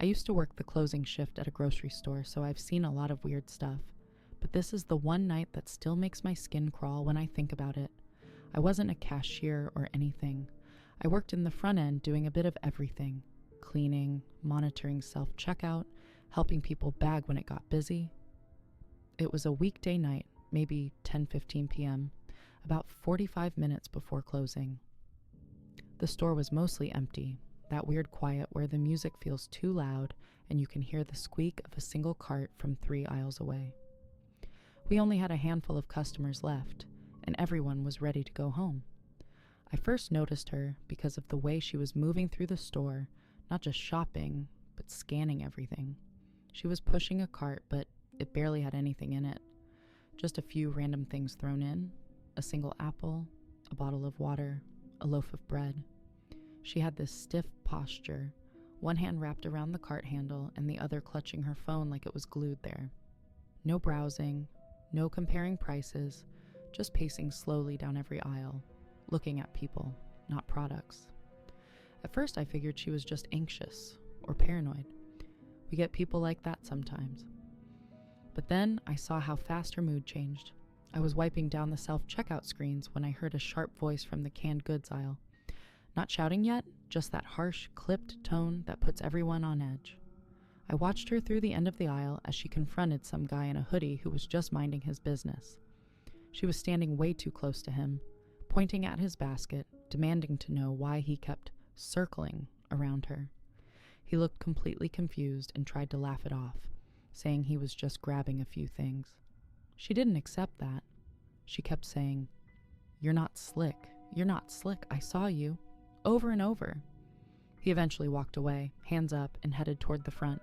I used to work the closing shift at a grocery store, so I've seen a lot of weird stuff. But this is the one night that still makes my skin crawl when I think about it. I wasn't a cashier or anything. I worked in the front end doing a bit of everything. Cleaning, monitoring self-checkout, helping people bag when it got busy. It was a weekday night, maybe 10:15 p.m., about 45 minutes before closing. The store was mostly empty, that weird quiet where the music feels too loud and you can hear the squeak of a single cart from 3 aisles away. We only had a handful of customers left, and everyone was ready to go home. I first noticed her because of the way she was moving through the store, not just shopping, but scanning everything. She was pushing a cart, but it barely had anything in it. Just a few random things thrown in, a single apple, a bottle of water, a loaf of bread. She had this stiff posture, one hand wrapped around the cart handle and the other clutching her phone like it was glued there. No browsing, no comparing prices, just pacing slowly down every aisle, looking at people, not products. At first I figured she was just anxious or paranoid. We get people like that sometimes. But then I saw how fast her mood changed. I was wiping down the self-checkout screens when I heard a sharp voice from the canned goods aisle. Not shouting yet, just that harsh, clipped tone that puts everyone on edge. I watched her through the end of the aisle as she confronted some guy in a hoodie who was just minding his business. She was standing way too close to him, pointing at his basket, demanding to know why he kept circling around her. He looked completely confused and tried to laugh it off, saying he was just grabbing a few things. She didn't accept that. She kept saying, "You're not slick. You're not slick. I saw you." Over and over. He eventually walked away, hands up, and headed toward the front.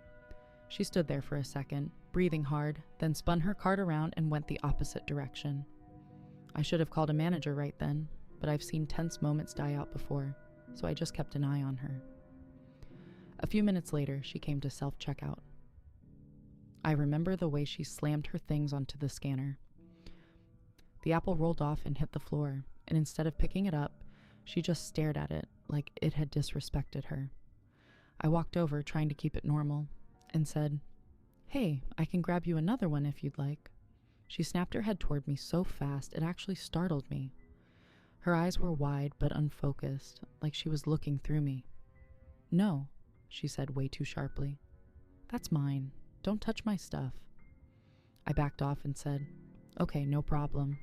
She stood there for a second, breathing hard, then spun her cart around and went the opposite direction. I should have called a manager right then, but I've seen tense moments die out before, so I just kept an eye on her. A few minutes later, she came to self-checkout. I remember the way she slammed her things onto the scanner. The apple rolled off and hit the floor, and instead of picking it up, she just stared at it like it had disrespected her. I walked over, trying to keep it normal, and said, "Hey, I can grab you another one if you'd like." She snapped her head toward me so fast it actually startled me. Her eyes were wide but unfocused, like she was looking through me. "No," she said way too sharply. "That's mine. Don't touch my stuff." I backed off and said, "Okay, no problem,"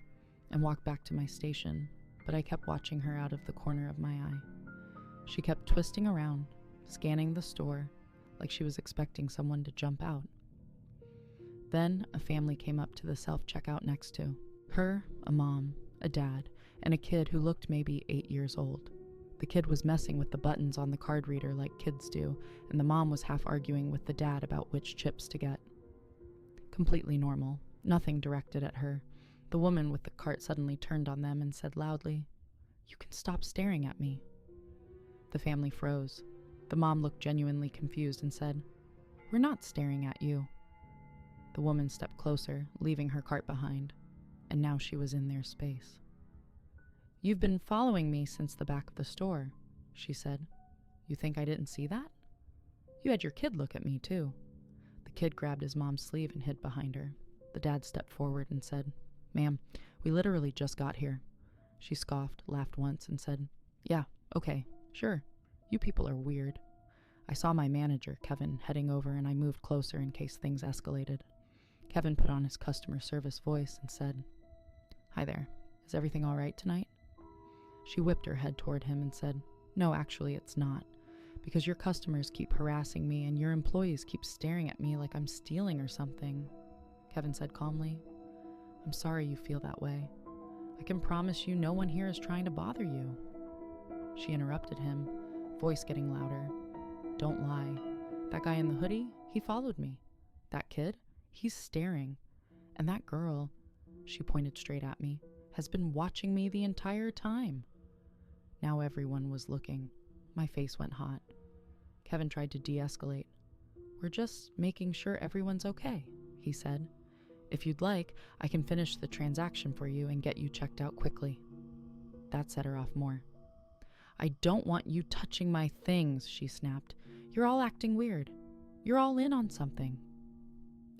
and walked back to my station, but I kept watching her out of the corner of my eye. She kept twisting around, scanning the store, like she was expecting someone to jump out. Then a family came up to the self-checkout next to her, a mom, a dad, and a kid who looked maybe 8 years old. The kid was messing with the buttons on the card reader like kids do, and the mom was half arguing with the dad about which chips to get. Completely normal, nothing directed at her. The woman with the cart suddenly turned on them and said loudly, "You can stop staring at me." The family froze. The mom looked genuinely confused and said, "We're not staring at you." The woman stepped closer, leaving her cart behind, and now she was in their space. "You've been following me since the back of the store," she said. "You think I didn't see that? You had your kid look at me, too." The kid grabbed his mom's sleeve and hid behind her. The dad stepped forward and said, "Ma'am, we literally just got here." She scoffed, laughed once, and said, "Yeah, okay, sure. You people are weird." I saw my manager, Kevin, heading over, and I moved closer in case things escalated. Kevin put on his customer service voice and said, "Hi there. Is everything all right tonight?" She whipped her head toward him and said, "No, actually, it's not. Because your customers keep harassing me and your employees keep staring at me like I'm stealing or something." Kevin said calmly, "I'm sorry you feel that way. I can promise you no one here is trying to bother you." She interrupted him, voice getting louder. "Don't lie. That guy in the hoodie, he followed me. That kid, he's staring. And that girl," she pointed straight at me, "has been watching me the entire time." Now everyone was looking. My face went hot. Kevin tried to de-escalate. "We're just making sure everyone's okay," he said. "If you'd like, I can finish the transaction for you and get you checked out quickly." That set her off more. "I don't want you touching my things," she snapped. "You're all acting weird." You're all in on something."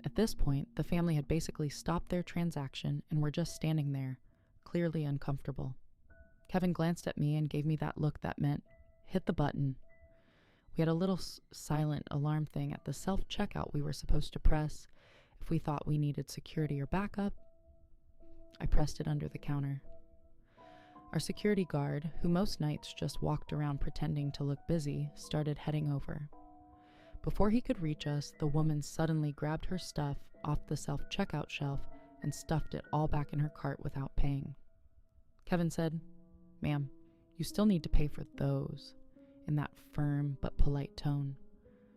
At this point, the family had basically stopped their transaction and were just standing there, clearly uncomfortable. Kevin glanced at me and gave me that look that meant, "Hit the button." We had a little silent alarm thing at the self-checkout we were supposed to press if we thought we needed security or backup. I pressed it under the counter. Our security guard, who most nights just walked around pretending to look busy, started heading over. Before he could reach us, the woman suddenly grabbed her stuff off the self-checkout shelf and stuffed it all back in her cart without paying. Kevin said, "Ma'am, you still need to pay for those," in that firm but polite tone.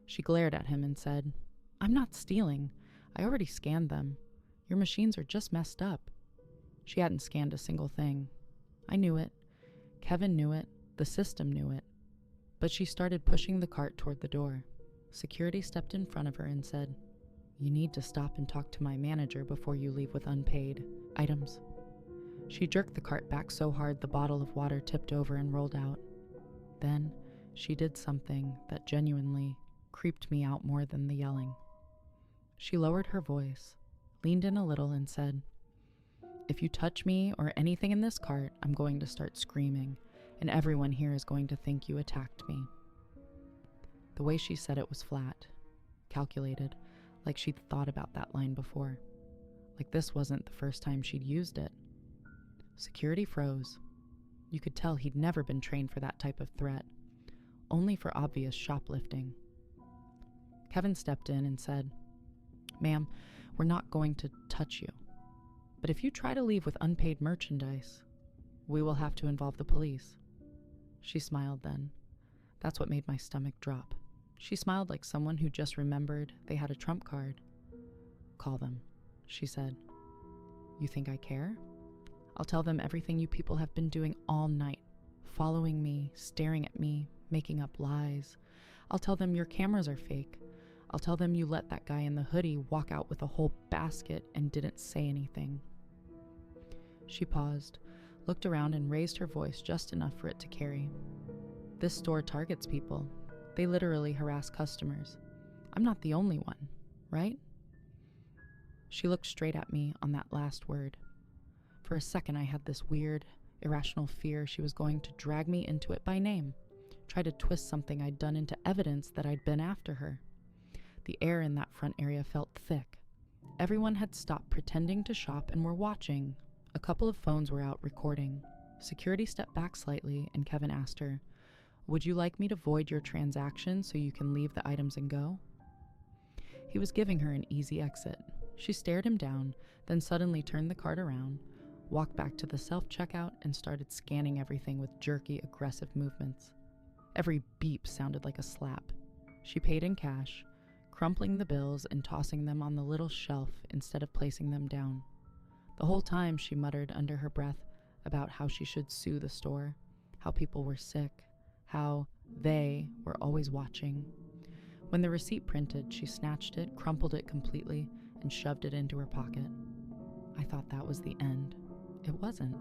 She glared at him and said, "I'm not stealing. I already scanned them. Your machines are just messed up." She hadn't scanned a single thing. I knew it. Kevin knew it. The system knew it. But she started pushing the cart toward the door. Security stepped in front of her and said, "You need to stop and talk to my manager before you leave with unpaid items." She jerked the cart back so hard the bottle of water tipped over and rolled out. Then she did something that genuinely creeped me out more than the yelling. She lowered her voice, leaned in a little, and said, "If you touch me or anything in this cart, I'm going to start screaming, and everyone here is going to think you attacked me." The way she said it was flat, calculated, like she'd thought about that line before. Like this wasn't the first time she'd used it. Security froze. You could tell he'd never been trained for that type of threat, only for obvious shoplifting. Kevin stepped in and said, "Ma'am, we're not going to touch you. But if you try to leave with unpaid merchandise, we will have to involve the police." She smiled then. That's what made my stomach drop. She smiled like someone who just remembered they had a trump card. "Call them," she said. "You think I care? I'll tell them everything you people have been doing all night, following me, staring at me, making up lies. I'll tell them your cameras are fake. I'll tell them you let that guy in the hoodie walk out with a whole basket and didn't say anything." She paused, looked around, and raised her voice just enough for it to carry. "This store targets people. They literally harass customers. I'm not the only one, right?" She looked straight at me on that last word. For a second, I had this weird, irrational fear she was going to drag me into it by name, try to twist something I'd done into evidence that I'd been after her. The air in that front area felt thick. Everyone had stopped pretending to shop and were watching. A couple of phones were out recording. Security stepped back slightly, and Kevin asked her, "Would you like me to void your transaction so you can leave the items and go?" He was giving her an easy exit. She stared him down, then suddenly turned the cart around, walked back to the self-checkout, and started scanning everything with jerky, aggressive movements. Every beep sounded like a slap. She paid in cash, crumpling the bills and tossing them on the little shelf instead of placing them down. The whole time she muttered under her breath about how she should sue the store, how people were sick, how they were always watching. When the receipt printed, she snatched it, crumpled it completely, and shoved it into her pocket. I thought that was the end. It wasn't.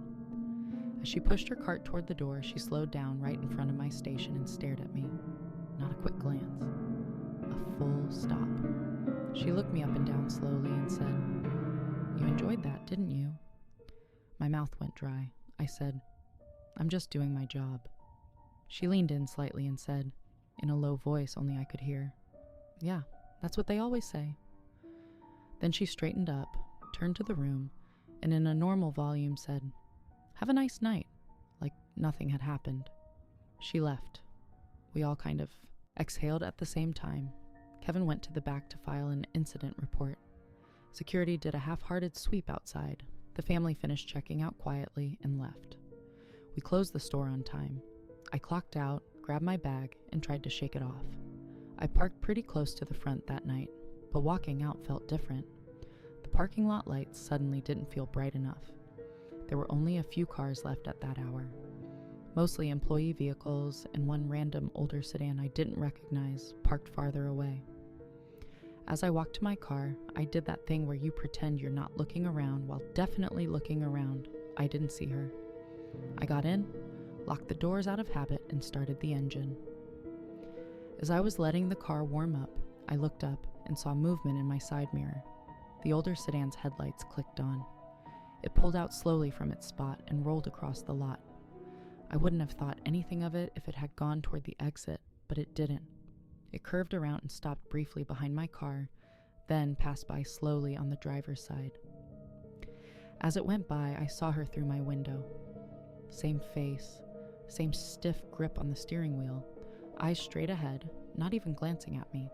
As she pushed her cart toward the door, she slowed down right in front of my station and stared at me. Not a quick glance. A full stop. She looked me up and down slowly and said, "You enjoyed that, didn't you?" My mouth went dry. I said, "I'm just doing my job." She leaned in slightly and said, in a low voice only I could hear, "Yeah, that's what they always say." Then she straightened up, turned to the room, and in a normal volume said, "Have a nice night," like nothing had happened. She left. We all kind of exhaled at the same time. Kevin went to the back to file an incident report. Security did a half-hearted sweep outside. The family finished checking out quietly and left. We closed the store on time. I clocked out, grabbed my bag, and tried to shake it off. I parked pretty close to the front that night, but walking out felt different. The parking lot lights suddenly didn't feel bright enough. There were only a few cars left at that hour. Mostly employee vehicles and one random older sedan I didn't recognize parked farther away. As I walked to my car, I did that thing where you pretend you're not looking around while definitely looking around. I didn't see her. I got in, locked the doors out of habit, and started the engine. As I was letting the car warm up, I looked up and saw movement in my side mirror. The older sedan's headlights clicked on. It pulled out slowly from its spot and rolled across the lot. I wouldn't have thought anything of it if it had gone toward the exit, but it didn't. It curved around and stopped briefly behind my car, then passed by slowly on the driver's side. As it went by, I saw her through my window. Same face, same stiff grip on the steering wheel, eyes straight ahead, not even glancing at me.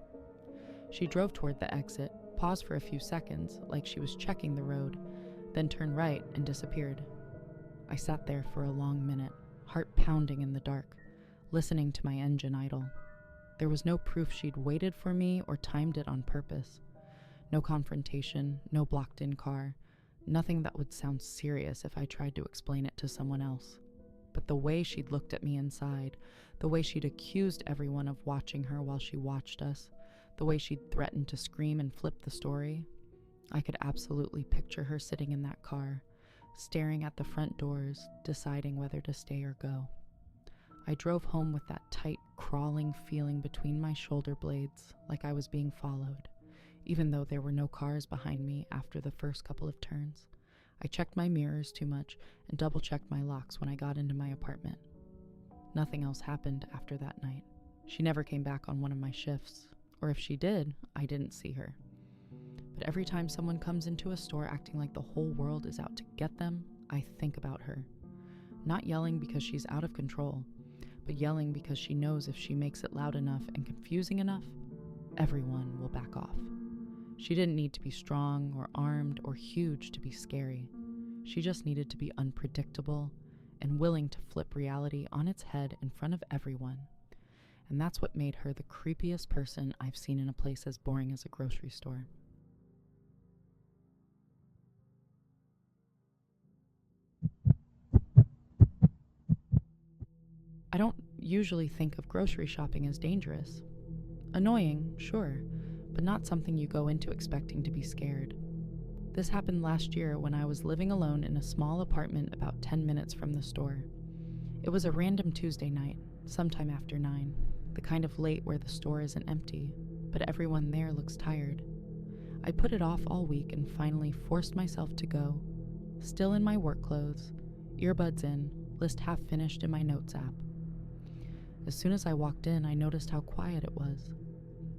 She drove toward the exit, paused for a few seconds, like she was checking the road, then turned right and disappeared. I sat there for a long minute, heart pounding in the dark, listening to my engine idle. There was no proof she'd waited for me or timed it on purpose. No confrontation, no blocked-in car, nothing that would sound serious if I tried to explain it to someone else. But the way she'd looked at me inside, the way she'd accused everyone of watching her while she watched us, the way she'd threatened to scream and flip the story, I could absolutely picture her sitting in that car, staring at the front doors, deciding whether to stay or go. I drove home with that tight, crawling feeling between my shoulder blades, like I was being followed, even though there were no cars behind me after the first couple of turns. I checked my mirrors too much and double-checked my locks when I got into my apartment. Nothing else happened after that night. She never came back on one of my shifts, or if she did, I didn't see her. But every time someone comes into a store acting like the whole world is out to get them, I think about her. Not yelling because she's out of control, but yelling because she knows if she makes it loud enough and confusing enough, everyone will back off. She didn't need to be strong or armed or huge to be scary. She just needed to be unpredictable and willing to flip reality on its head in front of everyone. And that's what made her the creepiest person I've seen in a place as boring as a grocery store. I don't usually think of grocery shopping as dangerous. Annoying, sure, but not something you go into expecting to be scared. This happened last year when I was living alone in a small apartment about 10 minutes from the store. It was a random Tuesday night, sometime after 9, the kind of late where the store isn't empty, but everyone there looks tired. I put it off all week and finally forced myself to go, still in my work clothes, earbuds in, list half finished in my notes app. As soon as I walked in, I noticed how quiet it was.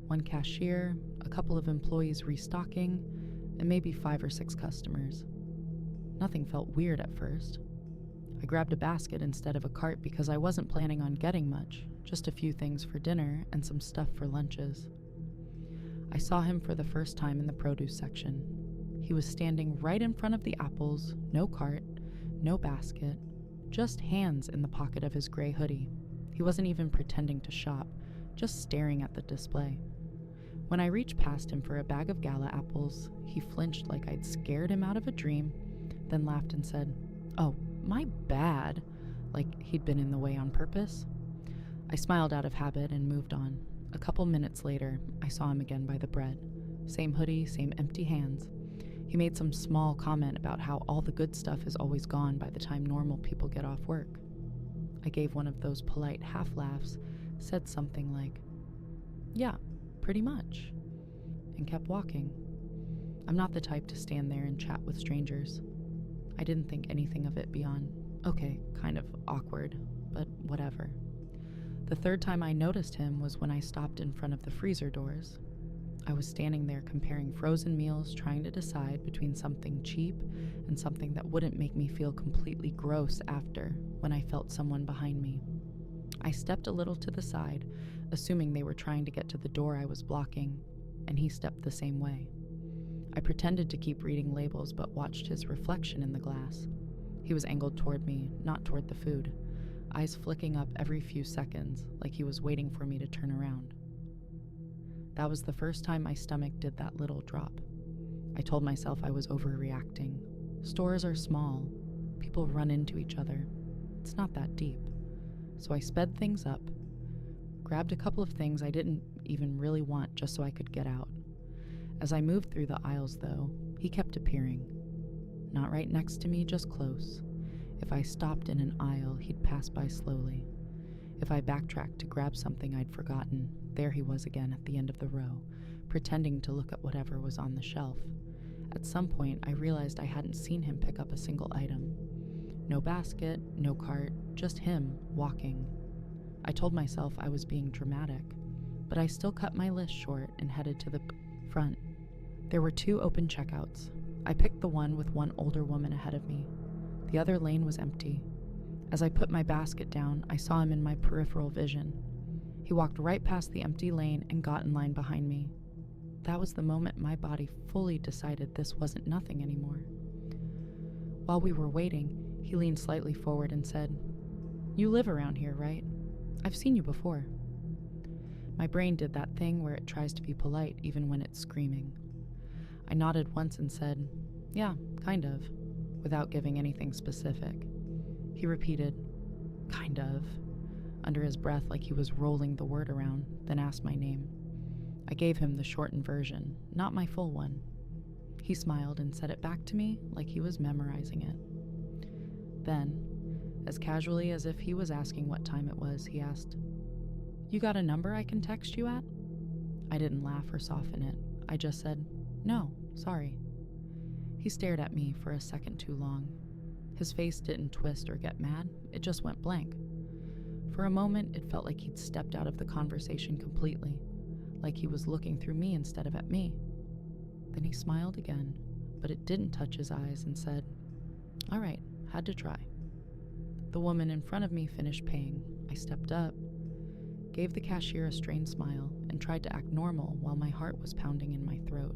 One cashier, a couple of employees restocking, and maybe 5 or 6 customers. Nothing felt weird at first. I grabbed a basket instead of a cart because I wasn't planning on getting much, just a few things for dinner and some stuff for lunches. I saw him for the first time in the produce section. He was standing right in front of the apples, no cart, no basket, just hands in the pocket of his gray hoodie. He wasn't even pretending to shop, just staring at the display. When I reached past him for a bag of gala apples, he flinched like I'd scared him out of a dream, then laughed and said, "Oh, my bad," like he'd been in the way on purpose. I smiled out of habit and moved on. A couple minutes later, I saw him again by the bread. Same hoodie, same empty hands. He made some small comment about how all the good stuff is always gone by the time normal people get off work. I gave one of those polite half-laughs, said something like, "Yeah, pretty much," and kept walking. I'm not the type to stand there and chat with strangers. I didn't think anything of it beyond, okay, kind of awkward, but whatever. The third time I noticed him was when I stopped in front of the freezer doors. I was standing there comparing frozen meals, trying to decide between something cheap and something that wouldn't make me feel completely gross after, when I felt someone behind me. I stepped a little to the side, assuming they were trying to get to the door I was blocking, and he stepped the same way. I pretended to keep reading labels but watched his reflection in the glass. He was angled toward me, not toward the food, eyes flicking up every few seconds, like he was waiting for me to turn around. That was the first time my stomach did that little drop. I told myself I was overreacting. Stores are small. People run into each other. It's not that deep. So I sped things up, grabbed a couple of things I didn't even really want just so I could get out. As I moved through the aisles, though, he kept appearing. Not right next to me, just close. If I stopped in an aisle, he'd pass by slowly. If I backtracked to grab something I'd forgotten, there he was again at the end of the row, pretending to look at whatever was on the shelf. At some point, I realized I hadn't seen him pick up a single item. No basket, no cart, just him, walking. I told myself I was being dramatic, but I still cut my list short and headed to the front. There were 2 open checkouts. I picked the one with one older woman ahead of me. The other lane was empty. As I put my basket down, I saw him in my peripheral vision. He walked right past the empty lane and got in line behind me. That was the moment my body fully decided this wasn't nothing anymore. While we were waiting, he leaned slightly forward and said, "You live around here, right? I've seen you before." My brain did that thing where it tries to be polite even when it's screaming. I nodded once and said, "Yeah, kind of," without giving anything specific. He repeated, "Kind of," under his breath like he was rolling the word around, then asked my name. I gave him the shortened version, not my full one. He smiled and said it back to me like he was memorizing it. Then, as casually as if he was asking what time it was, he asked, "You got a number I can text you at?" I didn't laugh or soften it. I just said, "No, sorry." He stared at me for a second too long. His face didn't twist or get mad, it just went blank. For a moment, it felt like he'd stepped out of the conversation completely, like he was looking through me instead of at me. Then he smiled again, but it didn't touch his eyes, and said, "All right, had to try." The woman in front of me finished paying. I stepped up, gave the cashier a strained smile, and tried to act normal while my heart was pounding in my throat.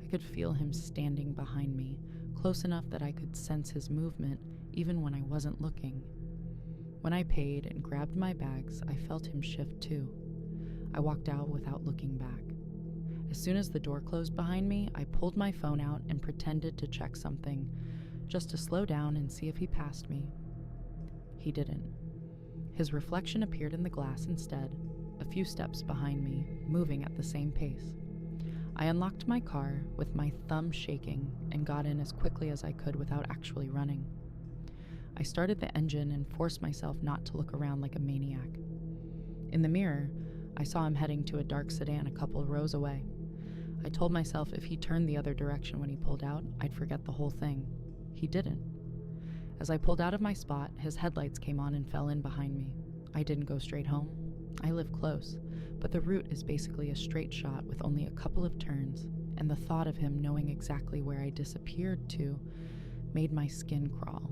I could feel him standing behind me, close enough that I could sense his movement even when I wasn't looking. When I paid and grabbed my bags, I felt him shift too. I walked out without looking back. As soon as the door closed behind me, I pulled my phone out and pretended to check something, just to slow down and see if he passed me. He didn't. His reflection appeared in the glass instead, a few steps behind me, moving at the same pace. I unlocked my car with my thumb shaking and got in as quickly as I could without actually running. I started the engine and forced myself not to look around like a maniac. In the mirror, I saw him heading to a dark sedan a couple rows away. I told myself if he turned the other direction when he pulled out, I'd forget the whole thing. He didn't. As I pulled out of my spot, his headlights came on and fell in behind me. I didn't go straight home. I live close, but the route is basically a straight shot with only a couple of turns, and the thought of him knowing exactly where I disappeared to made my skin crawl.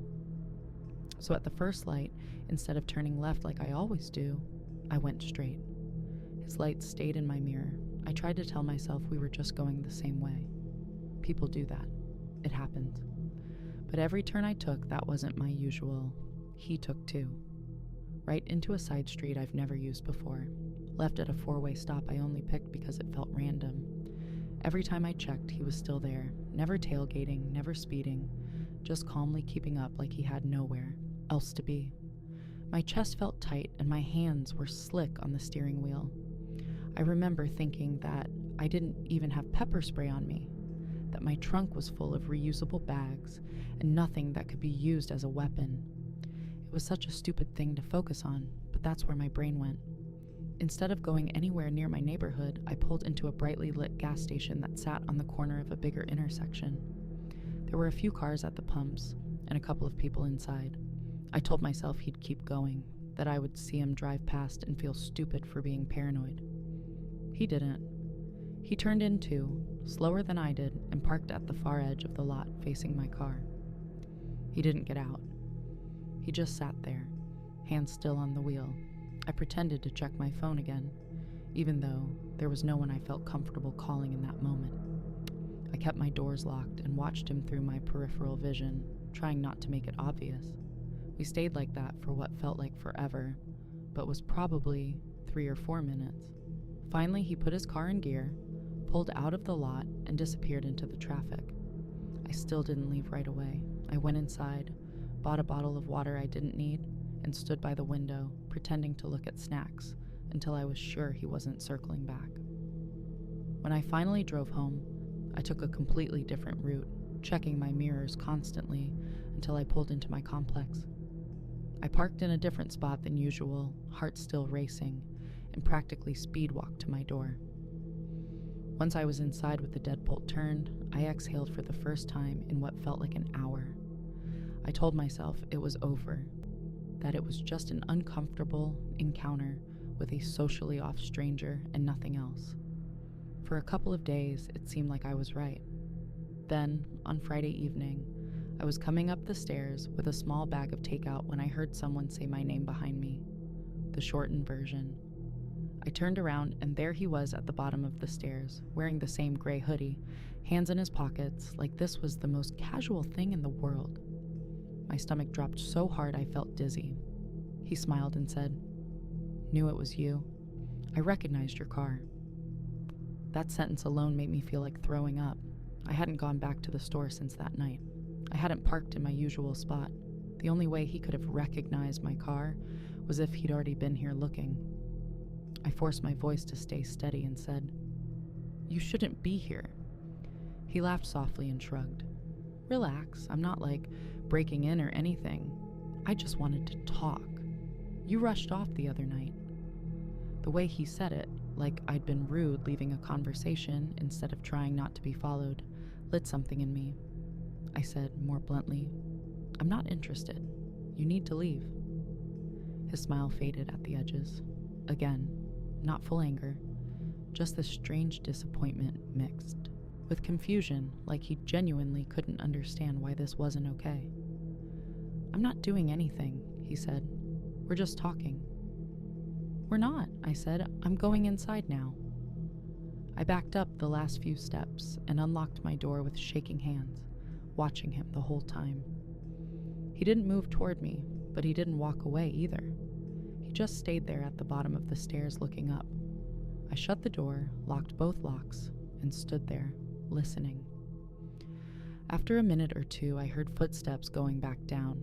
So at the first light, instead of turning left like I always do, I went straight. His lights stayed in my mirror. I tried to tell myself we were just going the same way. People do that. It happens. But every turn I took, that wasn't my usual. He took too. Right into a side street I've never used before. Left at a 4-way stop I only picked because it felt random. Every time I checked, he was still there. Never tailgating, never speeding. Just calmly keeping up like he had nowhere else to be. My chest felt tight and my hands were slick on the steering wheel. I remember thinking that I didn't even have pepper spray on me, that my trunk was full of reusable bags and nothing that could be used as a weapon. It was such a stupid thing to focus on, but that's where my brain went. Instead of going anywhere near my neighborhood, I pulled into a brightly lit gas station that sat on the corner of a bigger intersection. There were a few cars at the pumps and a couple of people inside. I told myself he'd keep going, that I would see him drive past and feel stupid for being paranoid. He didn't. He turned in too, slower than I did, and parked at the far edge of the lot facing my car. He didn't get out. He just sat there, hands still on the wheel. I pretended to check my phone again, even though there was no one I felt comfortable calling in that moment. I kept my doors locked and watched him through my peripheral vision, trying not to make it obvious. We stayed like that for what felt like forever, but was probably 3 or 4 minutes. Finally, he put his car in gear, pulled out of the lot, and disappeared into the traffic. I still didn't leave right away. I went inside, bought a bottle of water I didn't need, and stood by the window, pretending to look at snacks until I was sure he wasn't circling back. When I finally drove home, I took a completely different route, checking my mirrors constantly until I pulled into my complex. I parked in a different spot than usual, heart still racing, and practically speed walked to my door. Once I was inside with the deadbolt turned, I exhaled for the first time in what felt like an hour. I told myself it was over, that it was just an uncomfortable encounter with a socially off stranger and nothing else. For a couple of days, it seemed like I was right. Then, on Friday evening, I was coming up the stairs with a small bag of takeout when I heard someone say my name behind me, the shortened version. I turned around and there he was at the bottom of the stairs, wearing the same gray hoodie, hands in his pockets, like this was the most casual thing in the world. My stomach dropped so hard I felt dizzy. He smiled and said, "Knew it was you. I recognized your car." That sentence alone made me feel like throwing up. I hadn't gone back to the store since that night. I hadn't parked in my usual spot. The only way he could have recognized my car was if he'd already been here looking. I forced my voice to stay steady and said, "You shouldn't be here." He laughed softly and shrugged. "Relax, I'm not breaking in or anything. I just wanted to talk. You rushed off the other night." The way he said it, like I'd been rude leaving a conversation instead of trying not to be followed, lit something in me. I said, more bluntly, "I'm not interested. You need to leave." His smile faded at the edges. Again, not full anger, just this strange disappointment mixed with confusion, like he genuinely couldn't understand why this wasn't okay. "I'm not doing anything," he said. "We're just talking." "We're not," I said. "I'm going inside now." I backed up the last few steps and unlocked my door with shaking hands, watching him the whole time. He didn't move toward me, but he didn't walk away either. He just stayed there at the bottom of the stairs looking up. I shut the door, locked both locks, and stood there, listening. After a minute or two, I heard footsteps going back down.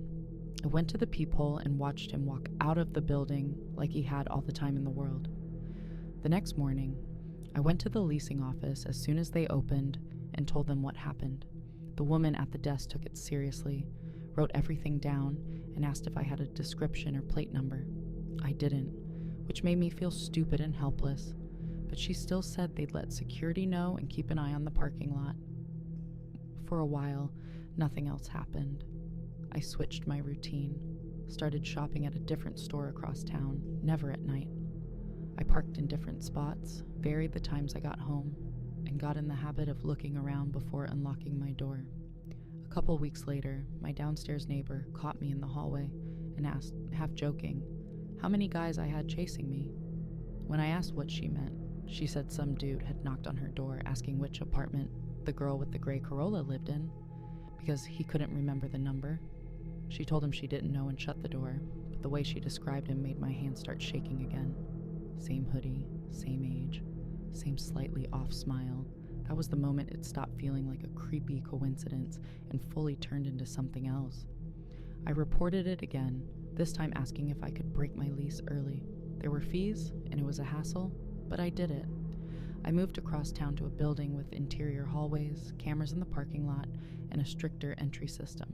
I went to the peephole and watched him walk out of the building like he had all the time in the world. The next morning, I went to the leasing office as soon as they opened and told them what happened. The woman at the desk took it seriously, wrote everything down, and asked if I had a description or plate number. I didn't, which made me feel stupid and helpless, but she still said they'd let security know and keep an eye on the parking lot. For a while, nothing else happened. I switched my routine, started shopping at a different store across town, never at night. I parked in different spots, varied the times I got home, and got in the habit of looking around before unlocking my door. A couple weeks later, my downstairs neighbor caught me in the hallway and asked, half joking, how many guys I had chasing me. When I asked what she meant, she said some dude had knocked on her door asking which apartment the girl with the gray Corolla lived in, because he couldn't remember the number. She told him she didn't know and shut the door, but the way she described him made my hand start shaking again. Same hoodie, same age, same slightly off smile. That was the moment it stopped feeling like a creepy coincidence and fully turned into something else. I reported it again, this time asking if I could break my lease early. There were fees, and it was a hassle, but I did it. I moved across town to a building with interior hallways, cameras in the parking lot, and a stricter entry system.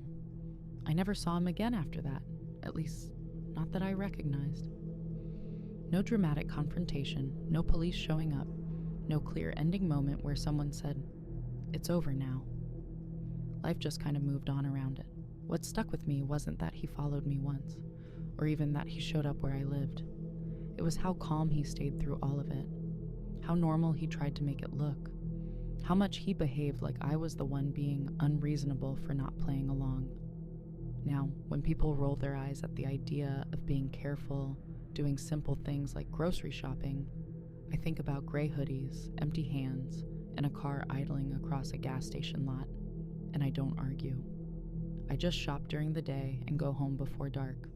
I never saw him again after that, at least not that I recognized. No dramatic confrontation, no police showing up, no clear ending moment where someone said, "It's over now." Life just kind of moved on around it. What stuck with me wasn't that he followed me once, or even that he showed up where I lived. It was how calm he stayed through all of it, how normal he tried to make it look, how much he behaved like I was the one being unreasonable for not playing along. Now, when people roll their eyes at the idea of being careful, doing simple things like grocery shopping, I think about gray hoodies, empty hands, and a car idling across a gas station lot, and I don't argue. I just shop during the day and go home before dark.